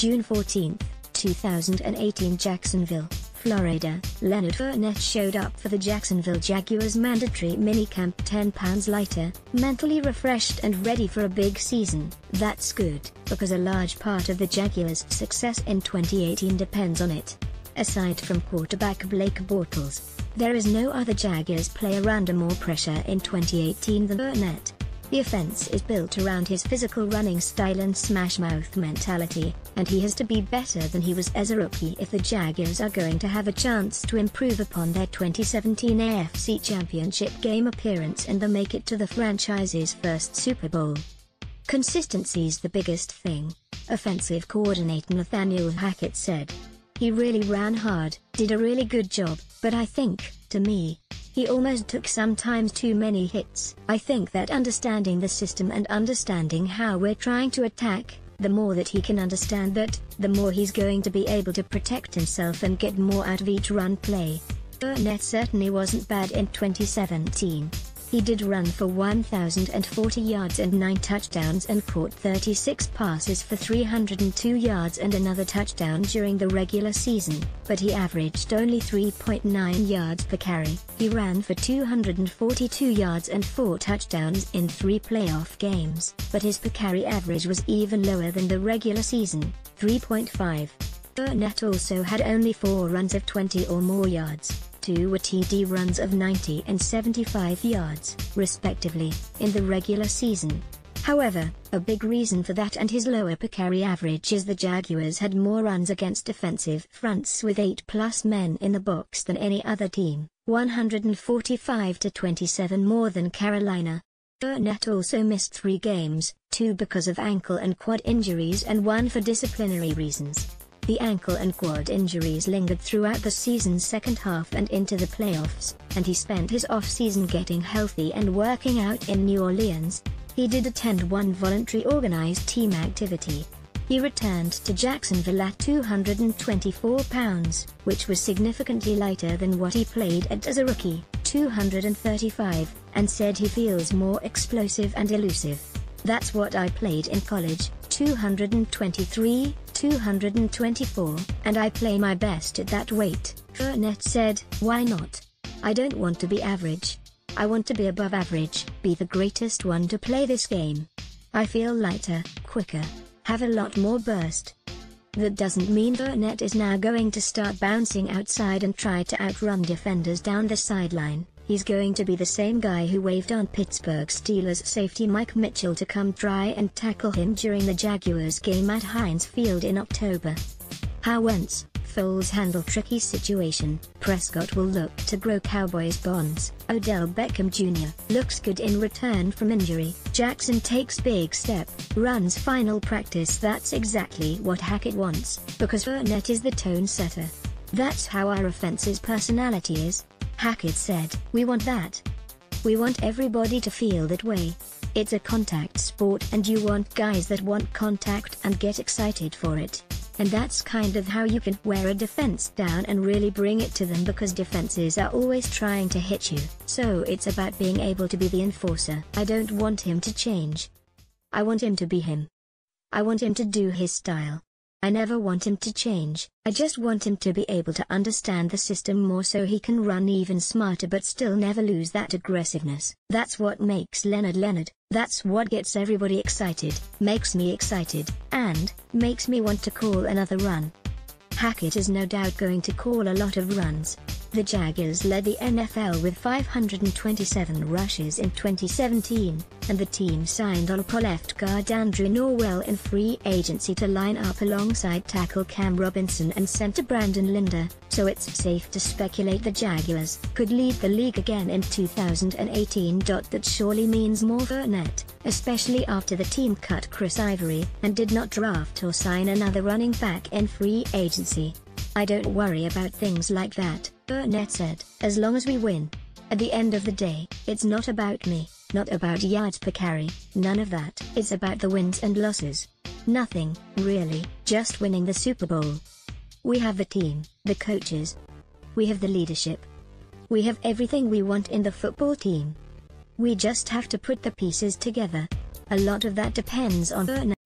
June 14, 2018 Jacksonville, Florida, Leonard Fournette showed up for the Jacksonville Jaguars mandatory minicamp 10 pounds lighter, mentally refreshed and ready for a big season. That's good, because a large part of the Jaguars' success in 2018 depends on it. Aside from quarterback Blake Bortles, there is no other Jaguars player under more pressure in 2018 than Fournette. The offense is built around his physical running style and smash-mouth mentality, and he has to be better than he was as a rookie if the Jaguars are going to have a chance to improve upon their 2017 AFC Championship game appearance and make it to the franchise's first Super Bowl. Consistency's the biggest thing, offensive coordinator Nathaniel Hackett said. He really ran hard, did a really good job, but I think, to me, he almost took sometimes too many hits. I think that understanding the system and understanding how we're trying to attack, the more that he can understand that, the more he's going to be able to protect himself and get more out of each run play. Fournette certainly wasn't bad in 2017. He did run for 1,040 yards and 9 touchdowns and caught 36 passes for 302 yards and another touchdown during the regular season, but he averaged only 3.9 yards per carry. He ran for 242 yards and 4 touchdowns in 3 playoff games, but his per carry average was even lower than the regular season, 3.5. Fournette also had only 4 runs of 20 or more yards. 2 were TD runs of 90 and 75 yards, respectively, in the regular season. However, a big reason for that and his lower per carry average is the Jaguars had more runs against defensive fronts with 8+ men in the box than any other team, 145 to 27 more than Carolina. Fournette also missed 3 games, 2 because of ankle and quad injuries and 1 for disciplinary reasons. The ankle and quad injuries lingered throughout the season's second half and into the playoffs, and he spent his off-season getting healthy and working out in New Orleans. He did attend one voluntary organized team activity. He returned to Jacksonville at 224 pounds, which was significantly lighter than what he played at as a rookie, 235, and said he feels more explosive and elusive. That's what I played in college, 223, 224, and I play my best at that weight, Fournette said. Why not? I don't want to be average. I want to be above average, be the greatest one to play this game. I feel lighter, quicker, have a lot more burst. That doesn't mean Fournette is now going to start bouncing outside and try to outrun defenders down the sideline. He's going to be the same guy who waved on Pittsburgh Steelers safety Mike Mitchell to come try and tackle him during the Jaguars game at Heinz Field in October. How Wentz, Foles handle tricky situation. Prescott will look to grow Cowboys bonds. Odell Beckham Jr. looks good in return from injury. Jackson takes big step, runs final practice. That's exactly what Hackett wants, because Fournette is the tone setter. That's how our offense's personality is. Hackett said, "We want that. We want everybody to feel that way. It's a contact sport and you want guys that want contact and get excited for it. And that's kind of how you can wear a defense down and really bring it to them, because defenses are always trying to hit you. So it's about being able to be the enforcer. I don't want him to change. I want him to be him. I want him to do his style. I never want him to change. I just want him to be able to understand the system more so he can run even smarter but still never lose that aggressiveness. That's what makes Leonard Leonard. That's what gets everybody excited, makes me excited, and makes me want to call another run." Hackett is no doubt going to call a lot of runs. The Jaguars led the NFL with 527 rushes in 2017, and the team signed All-Pro left guard Andrew Norwell in free agency to line up alongside tackle Cam Robinson and center Brandon Linder, so it's safe to speculate the Jaguars could lead the league again in 2018. That surely means more Fournette, especially after the team cut Chris Ivory and did not draft or sign another running back in free agency. "I don't worry about things like that," Fournette said, "as long as we win. At the end of the day, it's not about me, not about yards per carry, none of that. It's about the wins and losses. Nothing, really, just winning the Super Bowl. We have the team, the coaches. We have the leadership. We have everything we want in the football team. We just have to put the pieces together. A lot of that depends on Fournette."